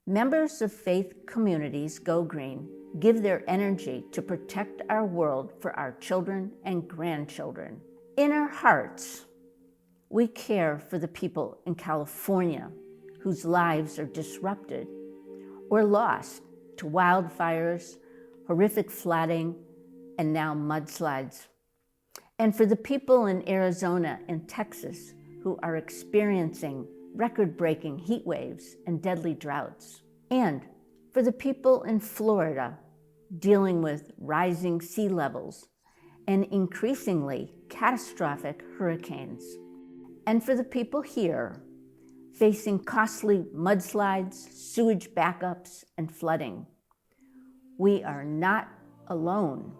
Members of faith communities Go Green give their energy to protect our world for our children and grandchildren. In our hearts, we care for the people in California whose lives are disrupted or lost to wildfires, horrific flooding, and now mudslides. And for the people in Arizona and Texas who are experiencing record-breaking heat waves and deadly droughts. And for the people in Florida dealing with rising sea levels and increasingly catastrophic hurricanes. And for the people here facing costly mudslides, sewage backups, and flooding. We are not alone.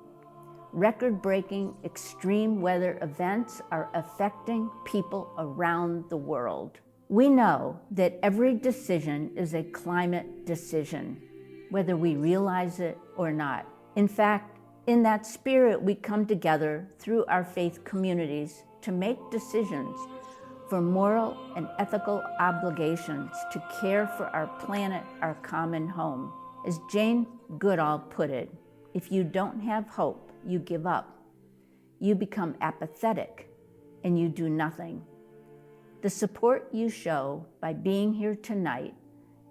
Record-breaking extreme weather events are affecting people around the world. We know that every decision is a climate decision, whether we realize it or not. In fact, in that spirit, we come together through our faith communities to make decisions for moral and ethical obligations to care for our planet, our common home. As Jane Goodall put it, if you don't have hope, you give up. You become apathetic and you do nothing. The support you show by being here tonight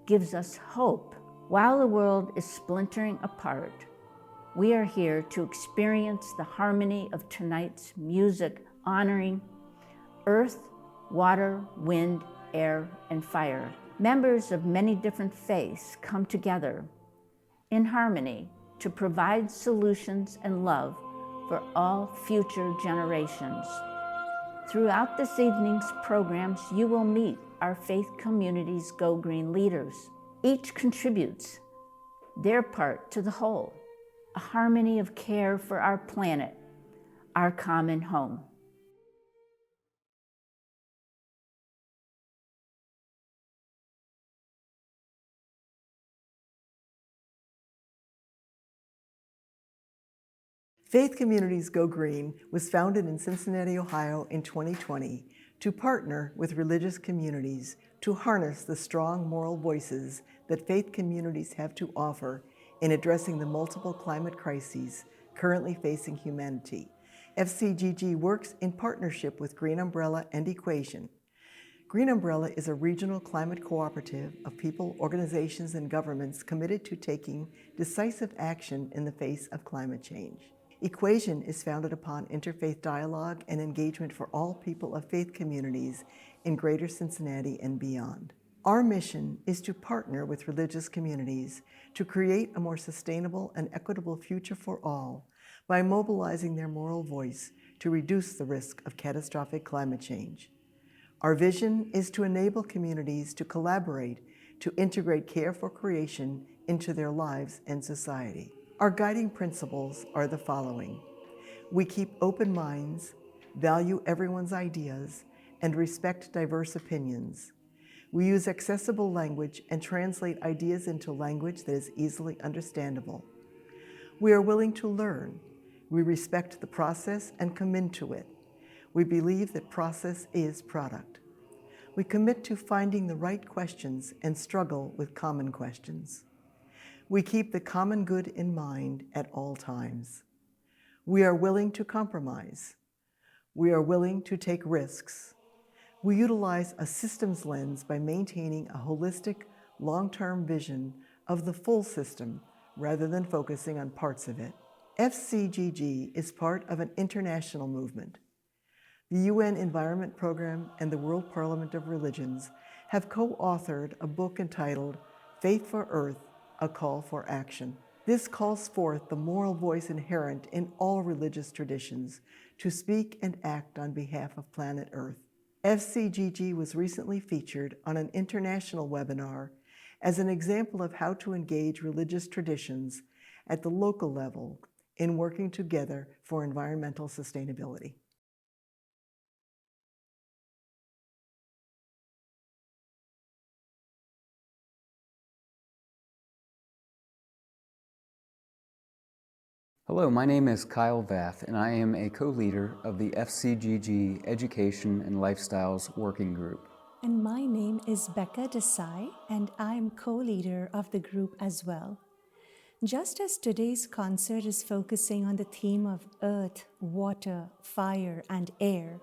gives us hope. While the world is splintering apart, we are here to experience the harmony of tonight's music, honoring earth, water, wind, air, and fire. Members of many different faiths come together in harmony to provide solutions and love for all future generations. Throughout this evening's programs, you will meet our faith community's Go Green leaders. Each contributes their part to the whole, a harmony of care for our planet, our common home. Faith Communities Go Green was founded in Cincinnati, Ohio in 2020 to partner with religious communities to harness the strong moral voices that faith communities have to offer in addressing the multiple climate crises currently facing humanity. FCGG works in partnership with Green Umbrella and Equation. Green Umbrella is a regional climate cooperative of people, organizations, and governments committed to taking decisive action in the face of climate change. Equation is founded upon interfaith dialogue and engagement for all people of faith communities in Greater Cincinnati and beyond. Our mission is to partner with religious communities to create a more sustainable and equitable future for all by mobilizing their moral voice to reduce the risk of catastrophic climate change. Our vision is to enable communities to collaborate to integrate care for creation into their lives and society. Our guiding principles are the following. We keep open minds, value everyone's ideas, and respect diverse opinions. We use accessible language and translate ideas into language that is easily understandable. We are willing to learn. We respect the process and commit to it. We believe that process is product. We commit to finding the right questions and struggle with common questions. We keep the common good in mind at all times. We are willing to compromise. We are willing to take risks. We utilize a systems lens by maintaining a holistic, long-term vision of the full system rather than focusing on parts of it. FCGG is part of an international movement. The UN Environment Program and the World Parliament of Religions have co-authored a book entitled Faith for Earth, A Call for Action. This calls forth the moral voice inherent in all religious traditions to speak and act on behalf of planet Earth. FCGG was recently featured on an international webinar as an example of how to engage religious traditions at the local level in working together for environmental sustainability. Hello, my name is Kyle Vath, and I am a co-leader of the FCGG Education and Lifestyles Working Group. And my name is Becca Desai, and I am co-leader of the group as well. Just as today's concert is focusing on the theme of earth, water, fire, and air,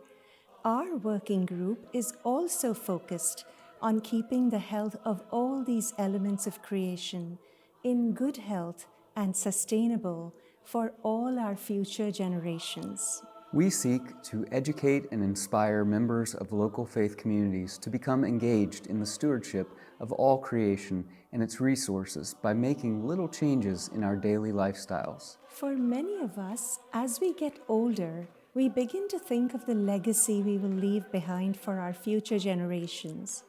our working group is also focused on keeping the health of all these elements of creation in good health and sustainable for all our future generations. We seek to educate and inspire members of local faith communities to become engaged in the stewardship of all creation and its resources by making little changes in our daily lifestyles. For many of us, as we get older, we begin to think of the legacy we will leave behind for our future generations.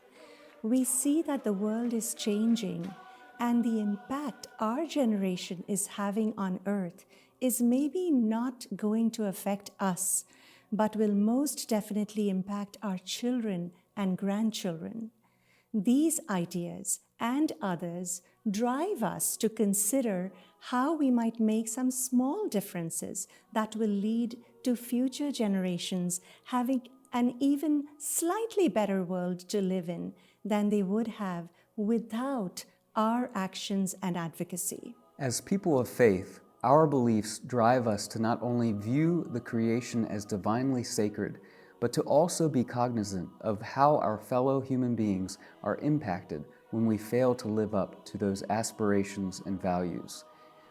We see that the world is changing, and the impact our generation is having on Earth is maybe not going to affect us, but will most definitely impact our children and grandchildren. These ideas and others drive us to consider how we might make some small differences that will lead to future generations having an even slightly better world to live in than they would have without our actions and advocacy. As people of faith, our beliefs drive us to not only view the creation as divinely sacred, but to also be cognizant of how our fellow human beings are impacted when we fail to live up to those aspirations and values.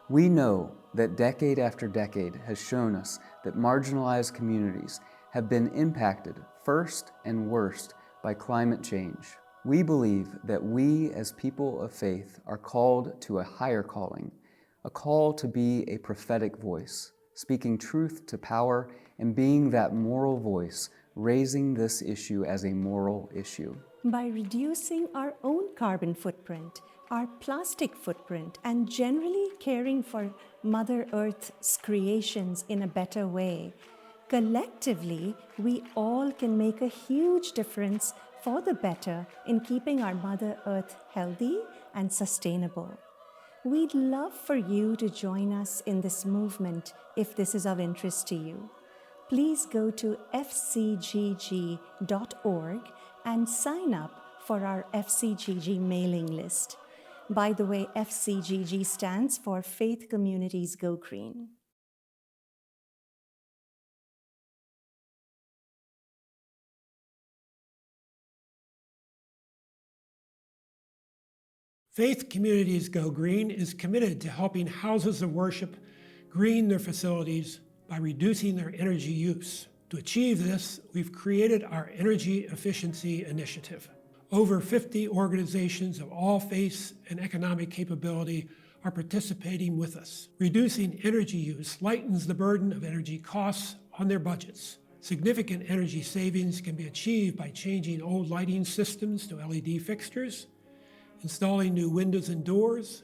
We know that decade after decade has shown us that marginalized communities have been impacted first and worst by climate change. We believe that we as people of faith are called to a higher calling, a call to be a prophetic voice, speaking truth to power and being that moral voice, raising this issue as a moral issue. By reducing our own carbon footprint, our plastic footprint, and generally caring for Mother Earth's creations in a better way, collectively, we all can make a huge difference for the better in keeping our Mother Earth healthy and sustainable. We'd love for you to join us in this movement if this is of interest to you. Please go to fcgg.org and sign up for our FCGG mailing list. By the way, FCGG stands for Faith Communities Go Green. Faith Communities Go Green is committed to helping houses of worship green their facilities by reducing their energy use. To achieve this, we've created our Energy Efficiency Initiative. Over 50 organizations of all faiths and economic capability are participating with us. Reducing energy use lightens the burden of energy costs on their budgets. Significant energy savings can be achieved by changing old lighting systems to LED fixtures, installing new windows and doors,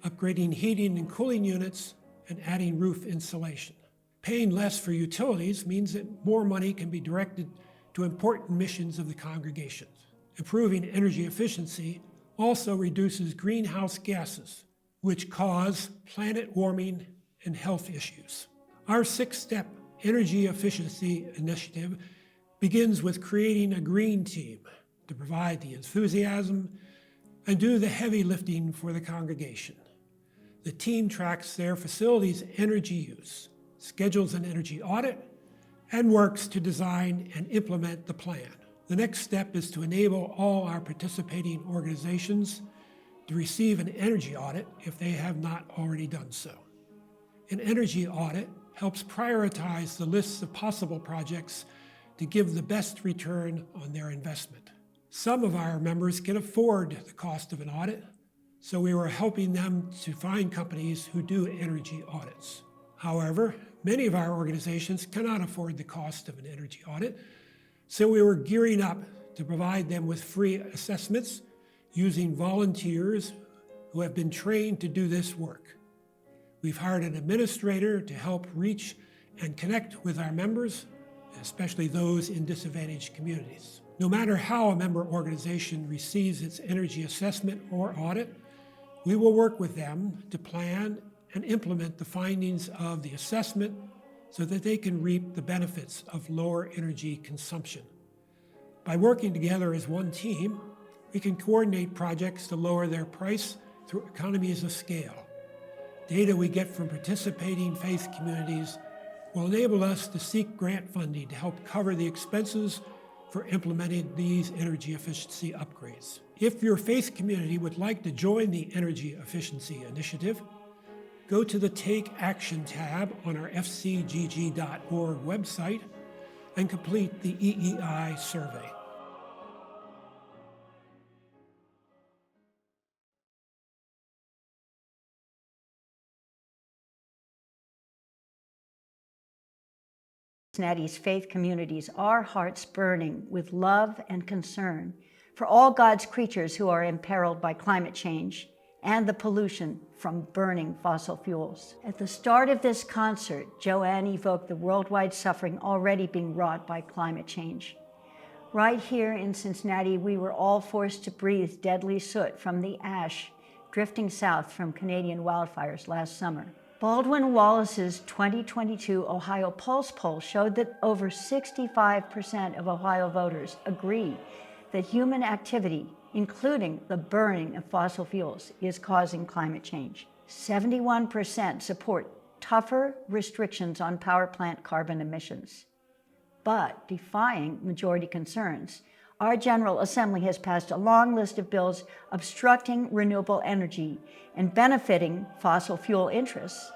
upgrading heating and cooling units, and adding roof insulation. Paying less for utilities means that more money can be directed to important missions of the congregation. Improving energy efficiency also reduces greenhouse gases, which cause planet warming and health issues. Our 6-step energy efficiency initiative begins with creating a green team to provide the enthusiasm and do the heavy lifting for the congregation. The team tracks their facility's energy use, schedules an energy audit, and works to design and implement the plan. The next step is to enable all our participating organizations to receive an energy audit if they have not already done so. An energy audit helps prioritize the lists of possible projects to give the best return on their investment. Some of our members can afford the cost of an audit, so we were helping them to find companies who do energy audits. However, many of our organizations cannot afford the cost of an energy audit, so we were gearing up to provide them with free assessments using volunteers who have been trained to do this work. We've hired an administrator to help reach and connect with our members, especially those in disadvantaged communities. No matter how a member organization receives its energy assessment or audit, we will work with them to plan and implement the findings of the assessment so that they can reap the benefits of lower energy consumption. By working together as one team, we can coordinate projects to lower their price through economies of scale. Data we get from participating faith communities will enable us to seek grant funding to help cover the expenses for implementing these energy efficiency upgrades. If your faith community would like to join the Energy Efficiency Initiative, go to the Take Action tab on our fcgg.org website and complete the EEI survey. Cincinnati's faith communities, our hearts burning with love and concern for all God's creatures who are imperiled by climate change and the pollution from burning fossil fuels. At the start of this concert, Joanne evoked the worldwide suffering already being wrought by climate change. Right here in Cincinnati, we were all forced to breathe deadly soot from the ash drifting south from Canadian wildfires last summer. Baldwin Wallace's 2022 Ohio Pulse poll showed that over 65% of Ohio voters agree that human activity, including the burning of fossil fuels, is causing climate change. 71% support tougher restrictions on power plant carbon emissions. But defying majority concerns, our General Assembly has passed a long list of bills obstructing renewable energy and benefiting fossil fuel interests,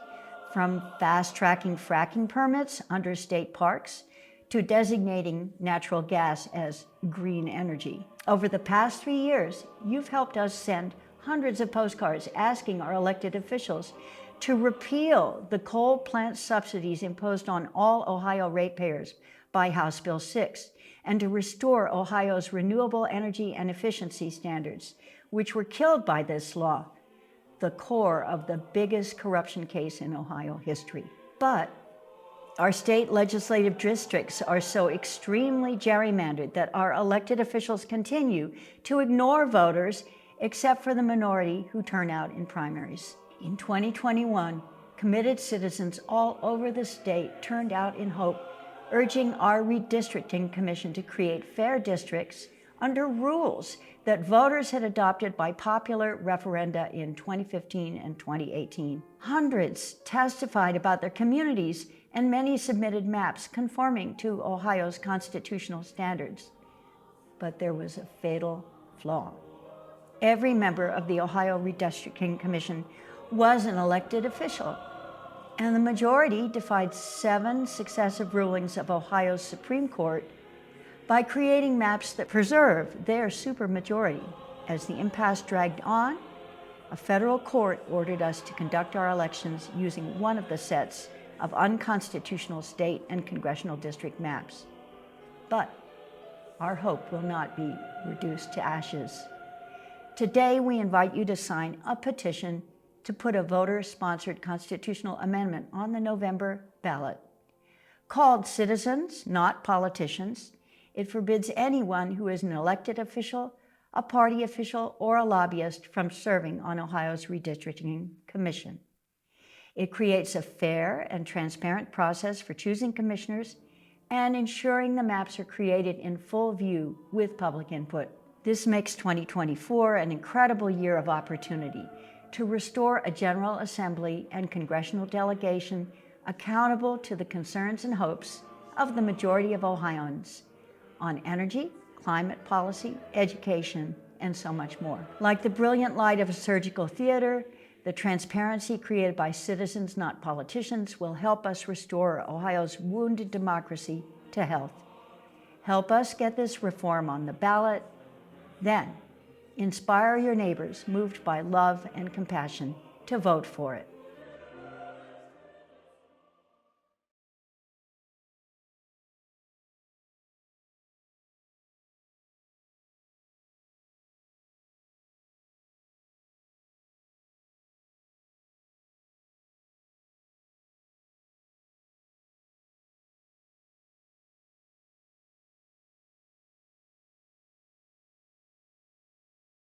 from fast-tracking fracking permits under state parks to designating natural gas as green energy. Over the past 3 years, you've helped us send hundreds of postcards asking our elected officials to repeal the coal plant subsidies imposed on all Ohio ratepayers by House Bill 6, and to restore Ohio's renewable energy and efficiency standards, which were killed by this law, the core of the biggest corruption case in Ohio history. But our state legislative districts are so extremely gerrymandered that our elected officials continue to ignore voters, except for the minority who turn out in primaries. In 2021, committed citizens all over the state turned out in hope, urging our redistricting commission to create fair districts under rules that voters had adopted by popular referenda in 2015 and 2018. Hundreds testified about their communities, and many submitted maps conforming to Ohio's constitutional standards. But there was a fatal flaw. Every member of the Ohio Redistricting Commission was an elected official, and the majority defied 7 successive rulings of Ohio's Supreme Court by creating maps that preserve their supermajority. As the impasse dragged on, a federal court ordered us to conduct our elections using one of the sets of unconstitutional state and congressional district maps. But our hope will not be reduced to ashes. Today, we invite you to sign a petition to put a voter-sponsored constitutional amendment on the November ballot. Called Citizens, Not Politicians, it forbids anyone who is an elected official, a party official, or a lobbyist from serving on Ohio's Redistricting Commission. It creates a fair and transparent process for choosing commissioners and ensuring the maps are created in full view with public input. This makes 2024 an incredible year of opportunity to restore a General Assembly and congressional delegation accountable to the concerns and hopes of the majority of Ohioans on energy, climate policy, education, and so much more. Like the brilliant light of a surgical theater, the transparency created by citizens, not politicians, will help us restore Ohio's wounded democracy to health. Help us get this reform on the ballot. Then, inspire your neighbors moved by love and compassion to vote for it.